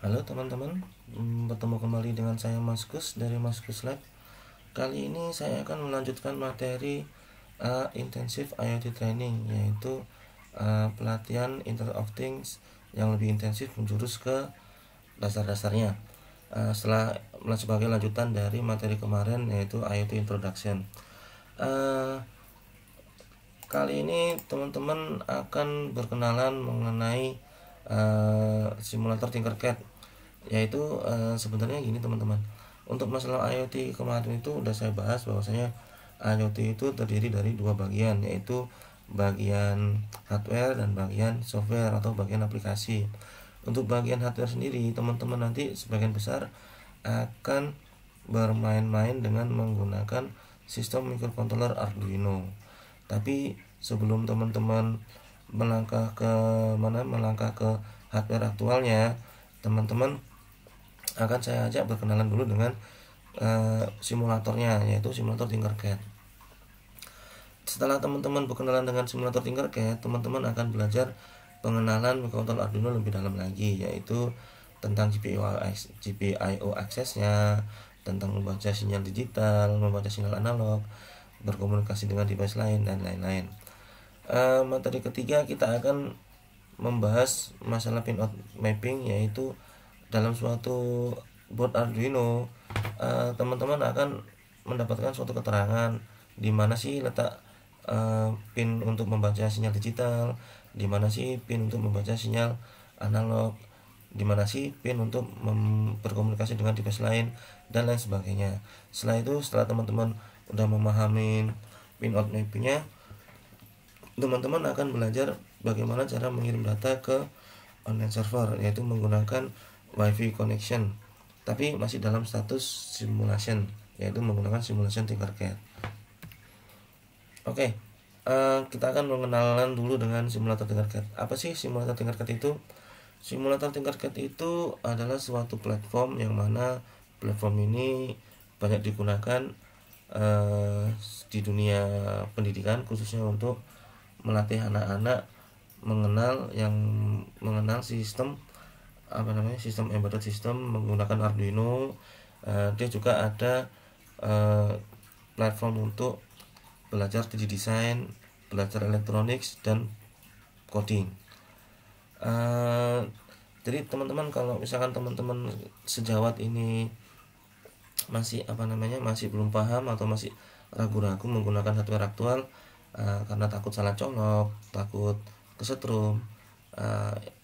Halo teman-teman, bertemu kembali dengan saya Maskus dari Maskus Lab. Kali ini saya akan melanjutkan materi Intensive IoT Training, yaitu pelatihan Internet of Things yang lebih intensif menjurus ke dasar-dasarnya. Setelah sebagai lanjutan dari materi kemarin yaitu IoT Introduction. Kali ini teman-teman akan berkenalan mengenai simulator Tinkercad, yaitu sebenarnya gini teman-teman. Untuk masalah IoT kemarin itu udah saya bahas bahwasanya IoT itu terdiri dari dua bagian, yaitu bagian hardware dan bagian software atau bagian aplikasi. Untuk bagian hardware sendiri, teman-teman nanti sebagian besar akan bermain-main dengan menggunakan sistem microcontroller Arduino. Tapi sebelum teman-teman melangkah ke hardware aktualnya, teman-teman akan saya ajak berkenalan dulu dengan simulatornya, yaitu simulator Tinkercad. Setelah teman-teman berkenalan dengan simulator Tinkercad, teman-teman akan belajar pengenalan microcontroller Arduino lebih dalam lagi, yaitu tentang GPIO aksesnya, tentang membaca sinyal digital, membaca sinyal analog, berkomunikasi dengan device lain, dan lain-lain. Materi ketiga kita akan membahas masalah pinout mapping, yaitu dalam suatu board Arduino teman-teman akan mendapatkan suatu keterangan di mana sih letak pin untuk membaca sinyal digital, di mana sih pin untuk membaca sinyal analog, di mana sih pin untuk berkomunikasi dengan device lain, dan lain sebagainya. Setelah teman-teman udah memahami pinout mappingnya, teman-teman akan belajar bagaimana cara mengirim data ke online server, yaitu menggunakan WiFi connection, tapi masih dalam status simulation, yaitu menggunakan simulation Tinkercad. Oke, kita akan mengenalan dulu dengan simulator Tinkercad. Apa sih simulator Tinkercad itu? Simulator Tinkercad itu adalah suatu platform yang mana platform ini banyak digunakan di dunia pendidikan, khususnya untuk melatih anak-anak mengenal sistem sistem embedded system menggunakan Arduino. Dia juga ada platform untuk belajar 3D design, belajar elektronik dan coding. Jadi teman-teman, kalau misalkan teman-teman sejawat ini masih masih belum paham atau masih ragu-ragu menggunakan hardware aktual karena takut salah colok, takut kesetrum,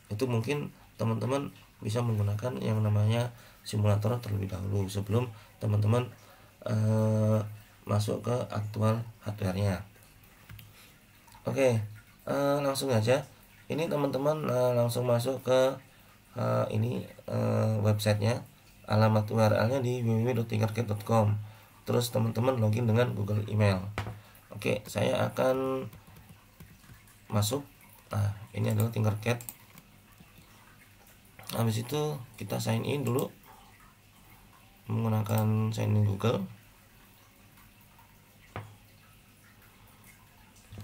itu mungkin teman-teman bisa menggunakan yang namanya simulator terlebih dahulu sebelum teman-teman masuk ke aktual hardware-nya. Oke, langsung aja. Ini teman-teman langsung masuk ke websitenya. Alamat URL-nya di www.tinkercad.com. Terus teman-teman login dengan Google Email. Oke, saya akan masuk. Nah, ini adalah Tinkercad. Habis itu kita sign in dulu menggunakan sign in Google.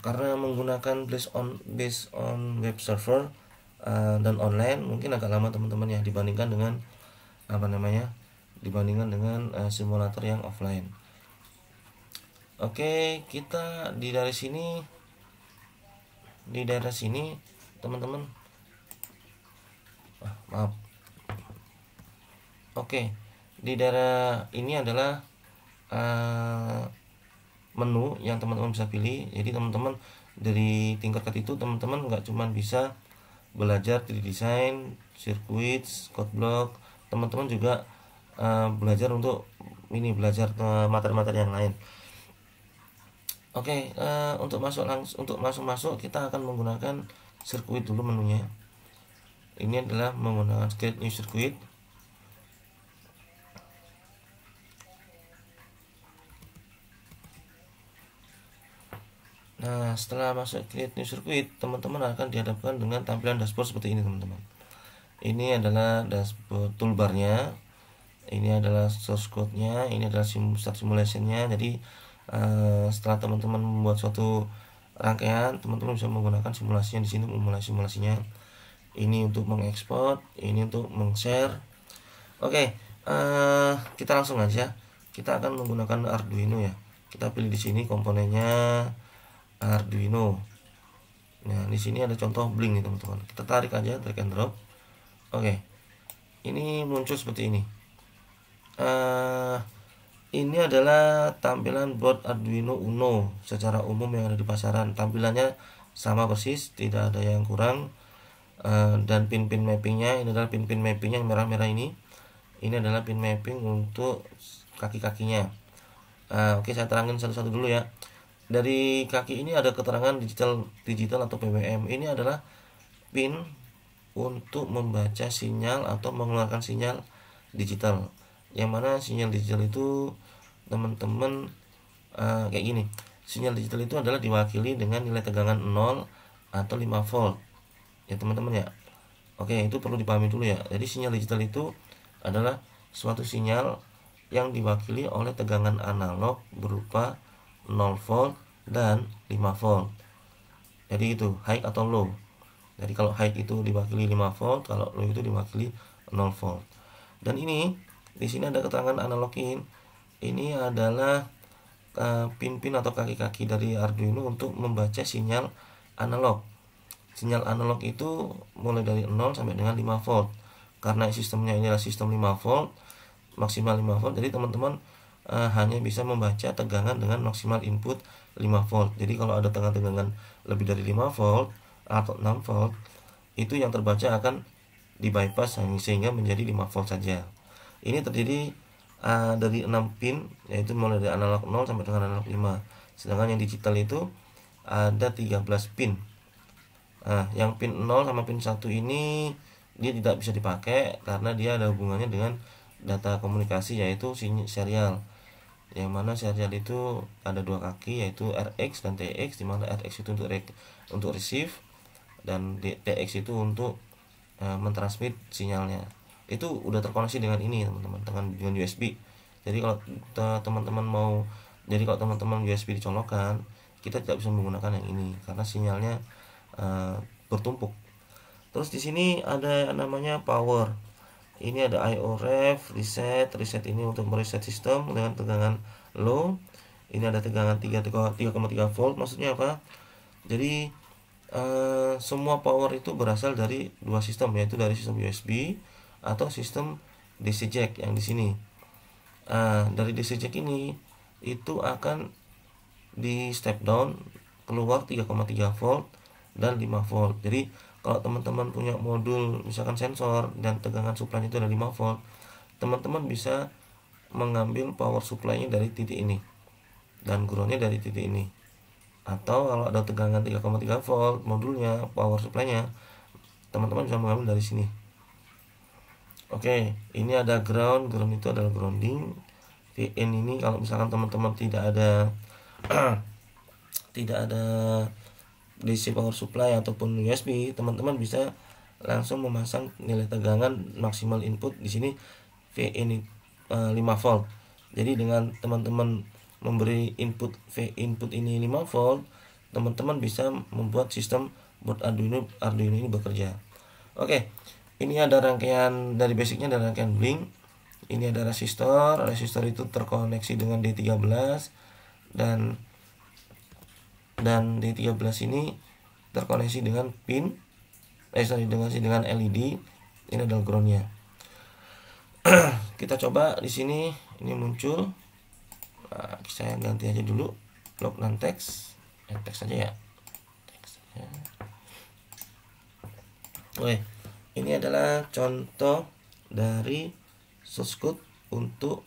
Karena menggunakan based on web server dan online, mungkin agak lama teman-teman ya dibandingkan dengan simulator yang offline. Oke, kita di daerah sini teman-teman. Maaf. Oke, di daerah ini adalah menu yang teman-teman bisa pilih. Jadi teman-teman dari Tinkercad itu teman-teman nggak cuma bisa belajar 3D design, sirkuit, code block, teman-teman juga belajar materi-materi yang lain. Oke, untuk masuk kita akan menggunakan sirkuit dulu menunya. Ini adalah menggunakan create new circuit. Nah, setelah masuk create new circuit, teman-teman akan dihadapkan dengan tampilan dashboard seperti ini, teman-teman. Ini adalah dashboard toolbarnya. Ini adalah source code-nya, ini adalah start simulation-nya. Jadi setelah teman-teman membuat suatu rangkaian, teman-teman bisa menggunakan simulasinya di sini, memulai simulasinya. ini untuk mengekspor, ini untuk meng-share. Oke, kita langsung aja. Kita akan menggunakan Arduino ya. Kita pilih di sini komponennya Arduino. Nah, di sini ada contoh Blink nih teman-teman. Kita tarik aja, drag and drop. Oke, ini muncul seperti ini. Ini adalah tampilan board Arduino Uno secara umum yang ada di pasaran. Tampilannya sama persis, tidak ada yang kurang. Dan pin-pin mappingnya, ini adalah pin-pin mapping yang merah-merah ini. Ini adalah pin mapping untuk kaki-kakinya. Oke, saya terangin satu-satu dulu ya. Dari kaki ini ada keterangan digital atau PWM. Ini adalah pin untuk membaca sinyal atau mengeluarkan sinyal digital. Yang mana sinyal digital itu teman-teman kayak gini. Sinyal digital itu adalah diwakili dengan nilai tegangan 0 atau 5 volt. Ya teman-teman ya. Oke, itu perlu dipahami dulu ya. Jadi sinyal digital itu adalah suatu sinyal yang diwakili oleh tegangan analog berupa 0 volt dan 5 volt. Jadi itu high atau low. Jadi kalau high itu diwakili 5 volt, kalau low itu diwakili 0 volt. Dan ini di sini ada keterangan analogin. Ini adalah pin-pin atau kaki-kaki dari Arduino untuk membaca sinyal analog. Sinyal analog itu mulai dari 0 sampai dengan 5 volt. Karena sistemnya ini adalah sistem 5 volt, maksimal 5 volt. Jadi teman-teman hanya bisa membaca tegangan dengan maksimal input 5 volt. Jadi kalau ada tegangan lebih dari 5 volt atau 6 volt, itu yang terbaca akan di bypass sehingga menjadi 5 volt saja. Ini terdiri dari 6 pin, yaitu mulai dari analog 0 sampai dengan analog 5. Sedangkan yang digital itu ada 13 pin. Yang pin 0 sama pin 1 ini dia tidak bisa dipakai karena dia ada hubungannya dengan data komunikasi, yaitu serial. Yang mana serial itu ada dua kaki, yaitu RX dan TX, di mana RX itu untuk receive dan TX itu untuk mentransmit sinyalnya. Itu udah terkoneksi dengan ini teman-teman, dengan USB. Jadi kalau teman-teman USB dicolokkan, kita tidak bisa menggunakan yang ini karena sinyalnya bertumpuk. Terus di sini ada namanya power. Ini ada IO ref, reset ini untuk mereset sistem dengan tegangan low. Ini ada tegangan 3,3 volt. Maksudnya apa? Jadi semua power itu berasal dari dua sistem, yaitu dari sistem USB atau sistem DC jack yang di sini. Dari DC jack ini itu akan di step down keluar 3,3 volt dan 5 volt. Jadi kalau teman-teman punya modul misalkan sensor dan tegangan supply itu ada 5 volt, teman-teman bisa mengambil power supply-nya dari titik ini dan ground-nya dari titik ini. Atau kalau ada tegangan 3,3 volt modulnya, power supply-nya, teman-teman bisa mengambil dari sini. Oke, ini ada ground itu adalah grounding. VN ini kalau misalkan teman-teman tidak ada DC power supply ataupun USB, teman-teman bisa langsung memasang nilai tegangan maksimal input di sini VN 5 volt. Jadi dengan teman-teman memberi input ini 5 volt, teman-teman bisa membuat sistem board Arduino ini bekerja. Oke, ini ada rangkaian dari basicnya, ada rangkaian Blink. Ini ada resistor itu terkoneksi dengan D13 dan D13 ini terkoneksi dengan dengan LED. Ini adalah groundnya. Kita coba di sini, ini muncul. Saya ganti aja dulu block non text, teks saja ya. Oke, ini adalah contoh dari source code untuk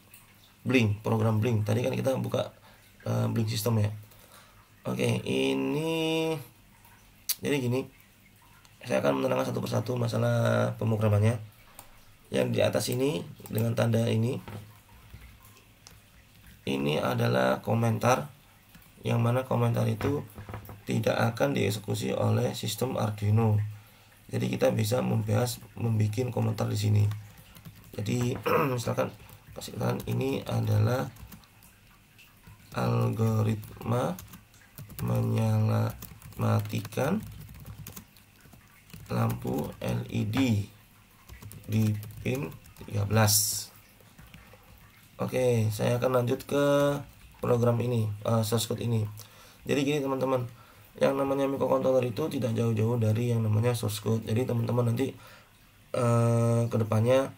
Blink, program Blink. Tadi kan kita buka Blink system ya. Oke, ini jadi gini, saya akan menerangkan satu persatu masalah pemrogramannya. Yang di atas ini dengan tanda ini adalah komentar, yang mana komentar itu tidak akan dieksekusi oleh sistem Arduino. Jadi kita bisa membuat komentar di sini. Jadi misalkan kasihkan ini adalah algoritma matikan lampu LED di pin 13. Oke, saya akan lanjut ke program ini, source code ini. Jadi gini teman-teman, yang namanya microcontroller itu tidak jauh-jauh dari yang namanya source code. Jadi teman-teman nanti kedepannya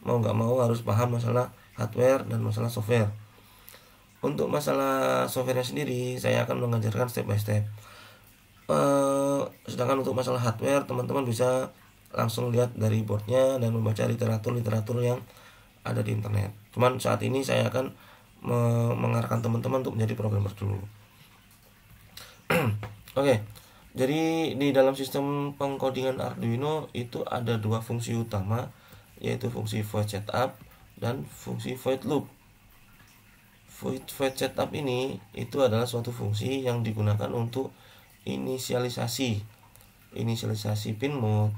mau nggak mau harus paham masalah hardware dan masalah software. Untuk masalah softwarenya sendiri saya akan mengajarkan step by step. Sedangkan untuk masalah hardware teman-teman bisa langsung lihat dari boardnya dan membaca literatur yang ada di internet. Cuman saat ini saya akan mengarahkan teman-teman untuk menjadi programmer dulu. Oke, jadi di dalam sistem pengkodingan Arduino itu ada dua fungsi utama, yaitu fungsi void setup dan fungsi void loop. Void setup ini itu adalah suatu fungsi yang digunakan untuk inisialisasi pin mode.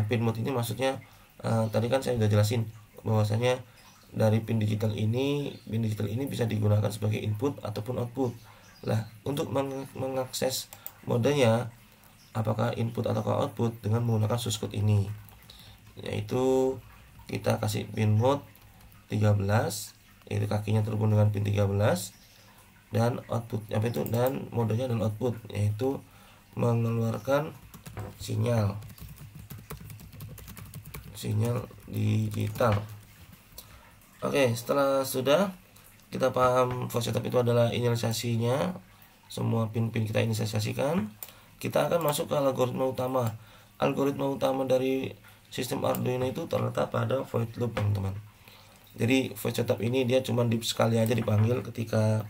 Pin mode ini maksudnya tadi kan saya sudah jelasin bahwasanya dari pin digital ini bisa digunakan sebagai input ataupun output. Lah, untuk mengakses modenya apakah input atau output dengan menggunakan source code ini, yaitu kita kasih pin mode 13, yaitu kakinya terhubung dengan pin 13, dan output dan modenya adalah output, yaitu mengeluarkan sinyal digital. Oke, setelah sudah kita paham void setup itu adalah inisialisasinya, semua pin-pin kita inisialisasikan, kita akan masuk ke algoritma utama. Algoritma utama dari sistem Arduino itu terletak pada void loop, teman-teman. Jadi void setup ini dia cuma sekali aja dipanggil ketika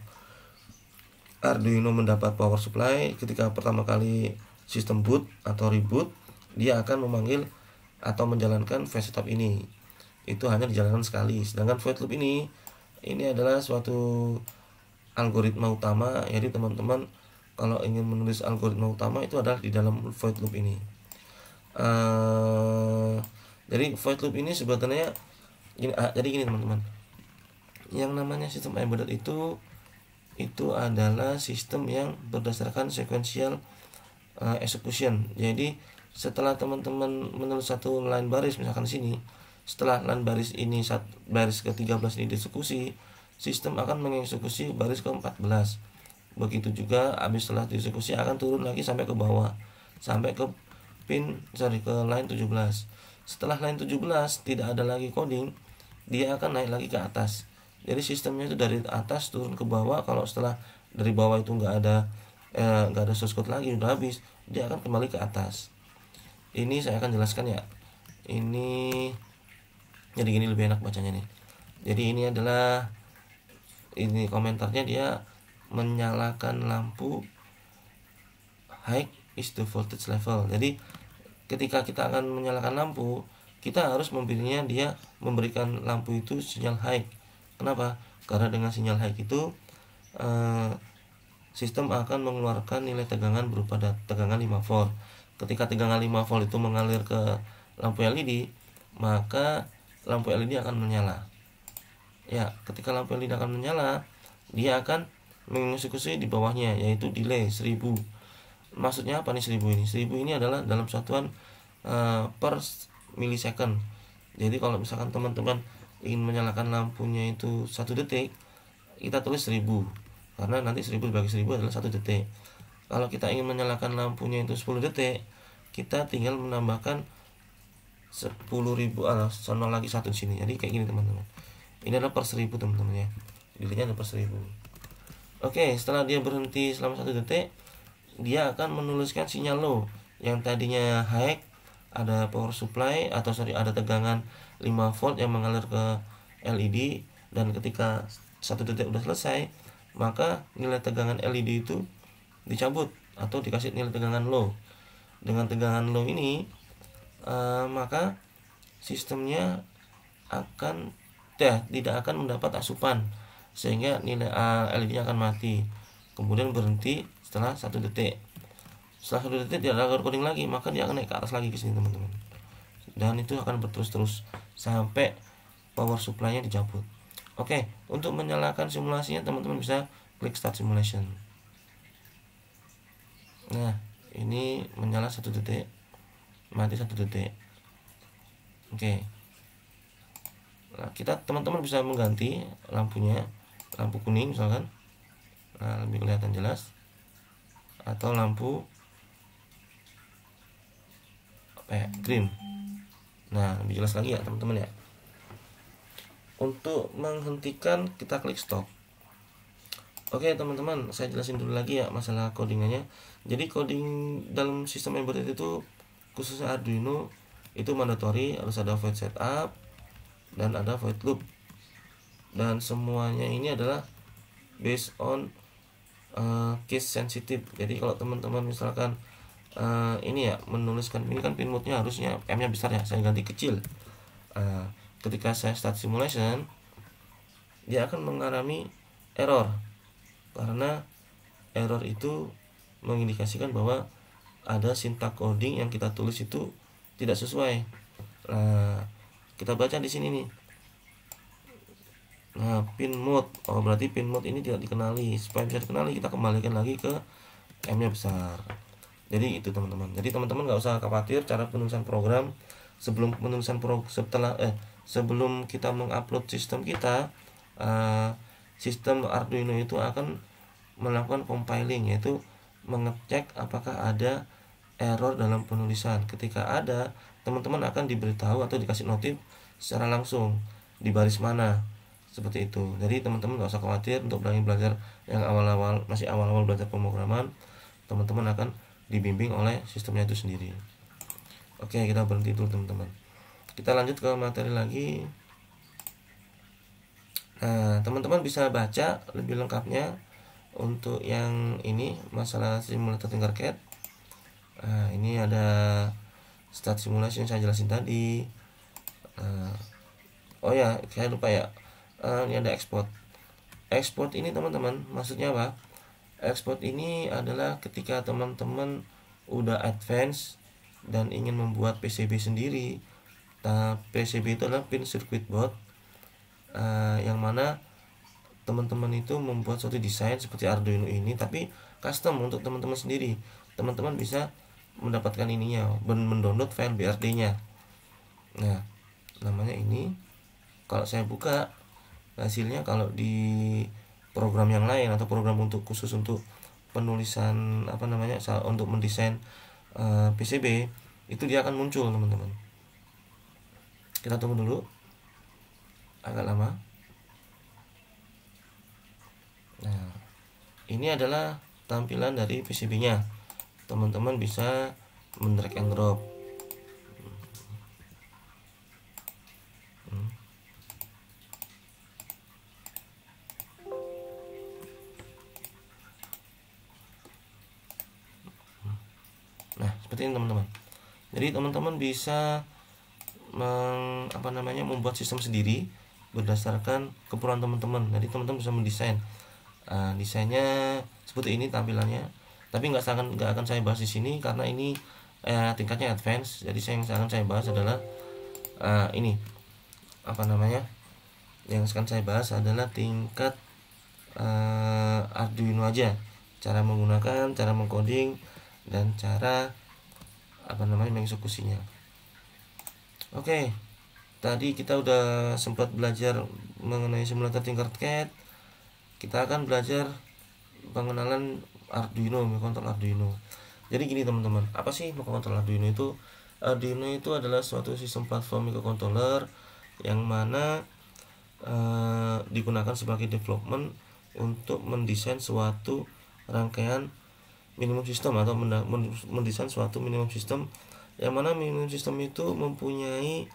Arduino mendapat power supply. Ketika pertama kali sistem boot atau reboot, dia akan memanggil atau menjalankan void setup ini. Itu hanya dijalankan sekali. Sedangkan void loop ini adalah suatu algoritma utama. Jadi teman-teman kalau ingin menulis algoritma utama itu adalah di dalam void loop ini. Jadi void loop ini sebetulnya jadi gini teman-teman. Yang namanya sistem embedded itu adalah sistem yang berdasarkan sequential execution. Jadi setelah teman-teman menulis satu line baris, misalkan sini, setelah line baris ini baris ke-13 ini dieksekusi, sistem akan mengeksekusi baris ke-14. Begitu juga habis setelah dieksekusi akan turun lagi sampai ke bawah, sampai ke ke line 17. Setelah line 17 tidak ada lagi coding, dia akan naik lagi ke atas. Jadi sistemnya itu dari atas turun ke bawah. Kalau setelah dari bawah itu nggak ada source code lagi, udah habis, dia akan kembali ke atas. Ini saya akan jelaskan ya. Ini jadi gini lebih enak bacanya nih. Jadi ini komentarnya, dia menyalakan lampu high is the voltage level. Jadi ketika kita akan menyalakan lampu, kita harus memilihnya dia memberikan lampu itu sinyal high. Kenapa? Karena dengan sinyal high itu sistem akan mengeluarkan nilai tegangan berupa tegangan 5 volt. Ketika tegangan 5 volt itu mengalir ke lampu LED, maka lampu LED akan menyala. Ya, ketika lampu LED akan menyala, dia akan mengeksekusi di bawahnya, yaitu delay 1000. Maksudnya apa nih 1000 ini? 1000 ini adalah dalam satuan per milisecond. Jadi kalau misalkan teman-teman ingin menyalakan lampunya itu 1 detik, kita tulis 1000, karena nanti 1000 dibagi 1000 adalah 1 detik. Kalau kita ingin menyalakan lampunya itu 10 detik, kita tinggal menambahkan 10.000, sono lagi 1 di sini. Jadi kayak gini teman-teman. Ini adalah per 1000 teman-teman ya. Detiknya ada per 1000. Oke, setelah dia berhenti selama 1 detik, dia akan menuliskan sinyal low. Yang tadinya high, ada power supply ada tegangan 5 volt yang mengalir ke LED, dan ketika 1 detik udah selesai, maka nilai tegangan LED itu dicabut atau dikasih nilai tegangan low. Dengan tegangan low ini maka sistemnya tidak akan mendapat asupan, sehingga nilai LED-nya akan mati, kemudian berhenti setelah 1 detik. Setelah 1 detik tidak ada coding lagi, maka dia akan naik ke atas lagi ke sini teman-teman, dan itu akan berterus-terus sampai power supply-nya dicabut. Oke, untuk menyalakan simulasinya teman-teman bisa klik start simulation. Nah, ini menyala 1 detik. mati 1 detik. Oke. Nah, kita teman-teman bisa mengganti lampunya, lampu kuning misalkan, nah lebih kelihatan jelas, atau lampu green. Nah, lebih jelas lagi ya teman-teman ya. Untuk menghentikan kita klik stop. Oke teman-teman, saya jelasin dulu lagi ya masalah codingannya. Jadi coding dalam sistem embedded itu khususnya Arduino itu mandatory, harus ada void setup dan ada void loop. Dan semuanya ini adalah based on case sensitive. Jadi kalau teman-teman misalkan ini ya menuliskan, ini kan pin mode-nya harusnya M-nya besar ya, saya ganti kecil. Ketika saya start simulation, dia akan mengalami error karena error itu mengindikasikan bahwa ada syntax coding yang kita tulis itu tidak sesuai. Nah, kita baca di sini nih. Nah, pin mode, oh berarti pin mode ini tidak dikenali. Supaya bisa dikenali, kita kembalikan lagi ke M-nya besar. Jadi itu teman-teman. Jadi teman-teman nggak usah khawatir cara penulisan program sebelum penulisan sebelum kita mengupload sistem kita, sistem Arduino itu akan melakukan compiling, yaitu mengecek apakah ada error dalam penulisan. Ketika ada, teman-teman akan diberitahu atau dikasih notif secara langsung di baris mana, seperti itu. Jadi teman-teman nggak usah khawatir untuk belajar yang masih awal-awal belajar pemrograman, teman-teman akan dibimbing oleh sistemnya itu sendiri. Oke, kita berhenti dulu teman-teman. Kita lanjut ke materi lagi. Nah, teman-teman bisa baca lebih lengkapnya untuk yang ini masalah simulator Tinkercad. Nah, ini ada start simulation yang saya jelasin tadi. Oh ya, saya lupa ya. Ini ada export. Export ini teman-teman maksudnya apa? Export ini adalah ketika teman-teman udah advance dan ingin membuat PCB sendiri. Nah, PCB itu adalah pin circuit board, yang mana teman-teman itu membuat suatu desain seperti Arduino ini, tapi custom untuk teman-teman sendiri. Teman-teman bisa mendapatkan ininya, mendownload file BRD-nya. Nah, namanya ini. Kalau saya buka hasilnya, kalau di program yang lain atau program khusus untuk penulisan untuk mendesain PCB, itu dia akan muncul teman-teman. Kita tunggu dulu, agak lama. Nah, ini adalah tampilan dari PCB-nya. Teman-teman bisa mendrag and drop. Nah, seperti ini teman-teman. Jadi teman-teman bisa membuat sistem sendiri berdasarkan keperluan teman-teman. Jadi teman-teman bisa mendesain. Desainnya seperti ini tampilannya. Tapi nggak akan saya bahas di sini karena ini tingkatnya advance. Jadi yang akan saya bahas adalah ini yang akan saya bahas adalah tingkat Arduino aja. Cara menggunakan, cara mengcoding, dan cara mengeksekusinya. Oke, tadi kita udah sempat belajar mengenai simulator Tinkercad. Kita akan belajar pengenalan Arduino, microcontroller Arduino. Jadi gini teman-teman, apa sih microcontroller Arduino itu? Arduino itu adalah suatu sistem platform microcontroller yang mana digunakan sebagai development untuk mendesain suatu rangkaian minimum system atau mendesain suatu minimum system, yang mana minimum system itu mempunyai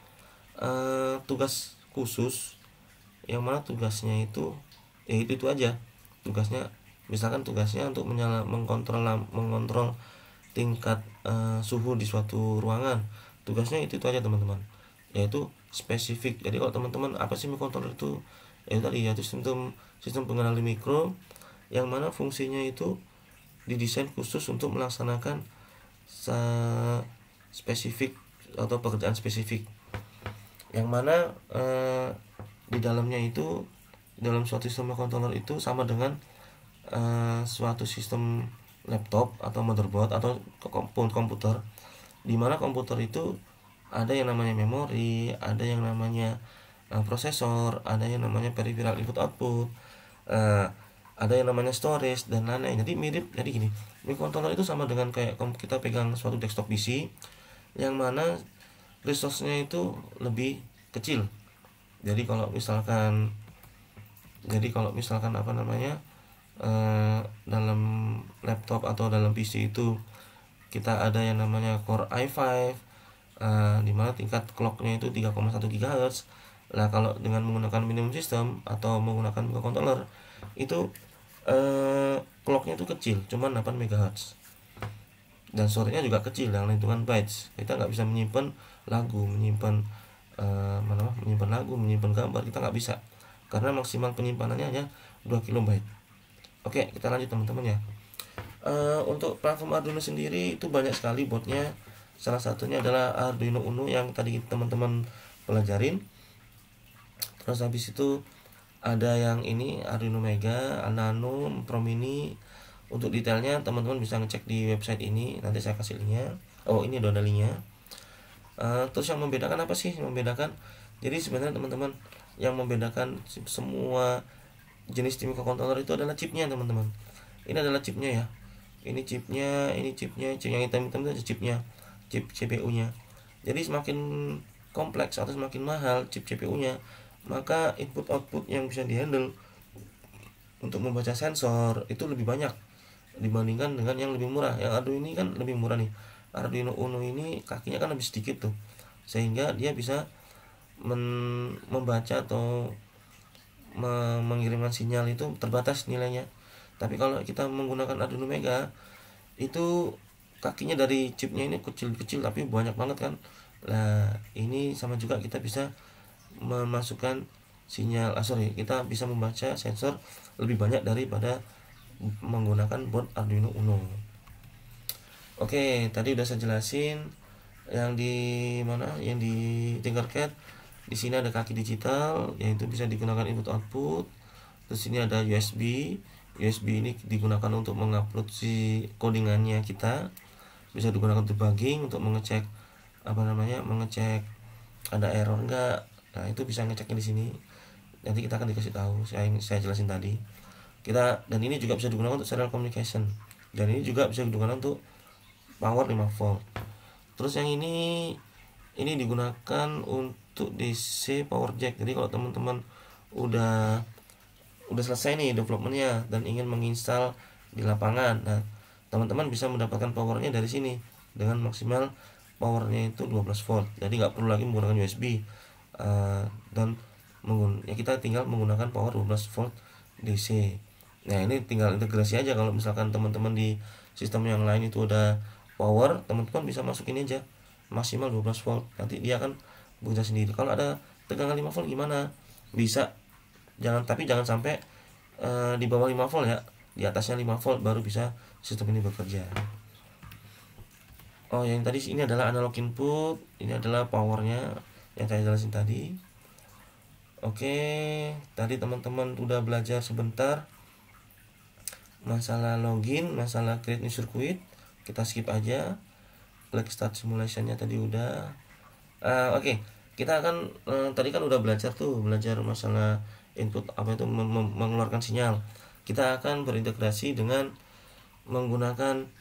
tugas khusus, yang mana tugasnya itu itu aja tugasnya. Misalkan tugasnya untuk mengontrol tingkat suhu di suatu ruangan, tugasnya itu aja teman-teman, yaitu spesifik. Jadi kalau teman-teman apa sih microcontroller itu, yaitu sistem pengendali mikro yang mana fungsinya itu didesain khusus untuk melaksanakan spesifik atau pekerjaan spesifik, yang mana di dalamnya itu, dalam suatu sistem microcontroller itu sama dengan suatu sistem laptop atau motherboard atau komputer, Dimana komputer itu ada yang namanya memori, ada yang namanya prosesor, ada yang namanya peripheral input output, ada yang namanya storage dan lain-lain. Jadi mirip, jadi gini, microcontroller itu sama dengan kayak kita pegang suatu desktop PC yang mana resource-nya itu lebih kecil. Jadi kalau misalkan apa namanya, dalam laptop atau dalam PC itu kita ada yang namanya Core i5, dimana tingkat clocknya itu 3,1 GHz. Lah kalau dengan menggunakan minimum system atau menggunakan microcontroller itu clocknya itu kecil, cuma 8 MHz, dan storage-nya juga kecil dalam hitungan bytes. Kita nggak bisa menyimpan lagu, menyimpan menyimpan gambar, kita nggak bisa, karena maksimal penyimpanannya hanya 2 KB. Oke, kita lanjut teman-teman ya. Untuk platform Arduino sendiri itu banyak sekali boardnya. Salah satunya adalah Arduino Uno yang tadi teman-teman pelajarin. Terus habis itu ada yang ini Arduino Mega, Nano, Pro Mini. Untuk detailnya teman-teman bisa ngecek di website ini, nanti saya kasih linknya. Oh, ini ada linknya. Terus yang membedakan apa sih? Membedakan, jadi sebenarnya teman-teman, yang membedakan semua jenis microcontroller itu adalah chipnya teman-teman. Ini adalah chipnya ya. Ini chipnya, chip yang hitam-hitam itu chipnya, chip CPU-nya. Jadi semakin kompleks atau semakin mahal chip CPU-nya, maka input output yang bisa dihandle untuk membaca sensor itu lebih banyak dibandingkan dengan yang lebih murah. Yang Arduino ini kan lebih murah nih. Arduino Uno ini kakinya kan lebih sedikit tuh, sehingga dia bisa membaca atau mengirimkan sinyal itu terbatas nilainya. Tapi kalau kita menggunakan Arduino Mega itu kakinya dari chipnya ini kecil-kecil tapi banyak banget kan. Nah ini sama juga, kita bisa memasukkan sinyal, kita bisa membaca sensor lebih banyak daripada menggunakan board Arduino Uno. Oke, tadi udah saya jelasin yang di mana, yang di Tinkercad. Di sini ada kaki digital, yaitu bisa digunakan input output. Terus ini ada USB. USB ini digunakan untuk mengupload si codingannya kita. Bisa digunakan untuk debugging, untuk mengecek mengecek ada error enggak. Nah, itu bisa ngeceknya di sini. Nanti kita akan dikasih tahu, saya jelasin tadi. Dan ini juga bisa digunakan untuk serial communication. Dan ini juga bisa digunakan untuk power 5 volt. Terus yang ini digunakan untuk DC power jack. Jadi kalau teman-teman udah selesai nih developmentnya dan ingin menginstal di lapangan, nah teman-teman bisa mendapatkan powernya dari sini dengan maksimal powernya itu 12 volt. Jadi nggak perlu lagi menggunakan USB, dan kita tinggal menggunakan power 12 volt DC. Nah ini tinggal integrasi aja. Kalau misalkan teman-teman di sistem yang lain itu udah power, teman-teman bisa masukin aja maksimal 12 volt, nanti dia akan bekerja sendiri. Kalau ada tegangan 5 volt gimana? Bisa, tapi jangan sampai di bawah 5 volt ya, di atasnya 5 volt baru bisa sistem ini bekerja. Oh, yang tadi ini adalah analog input, ini adalah powernya yang saya jelasin tadi. Oke, tadi teman-teman udah belajar sebentar masalah login, masalah create new circuit. Kita skip aja. Klik start simulationnya tadi udah. Oke, kita akan tadi kan udah belajar masalah input mengeluarkan sinyal. Kita akan berintegrasi dengan menggunakan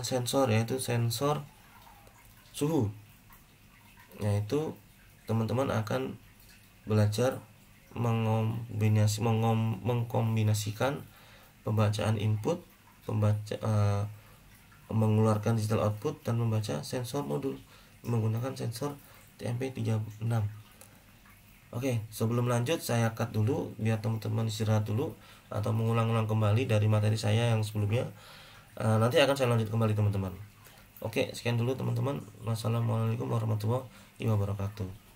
sensor, yaitu sensor suhu. Yaitu teman-teman akan belajar mengkombinasikan pembacaan input, mengeluarkan digital output, dan membaca sensor modul menggunakan sensor TMP36. Oke, sebelum lanjut saya cut dulu biar teman-teman istirahat dulu atau mengulang-ulang kembali dari materi saya yang sebelumnya. Nanti akan saya lanjut kembali teman-teman. Oke, sekian dulu teman-teman. Wassalamualaikum warahmatullahi wabarakatuh.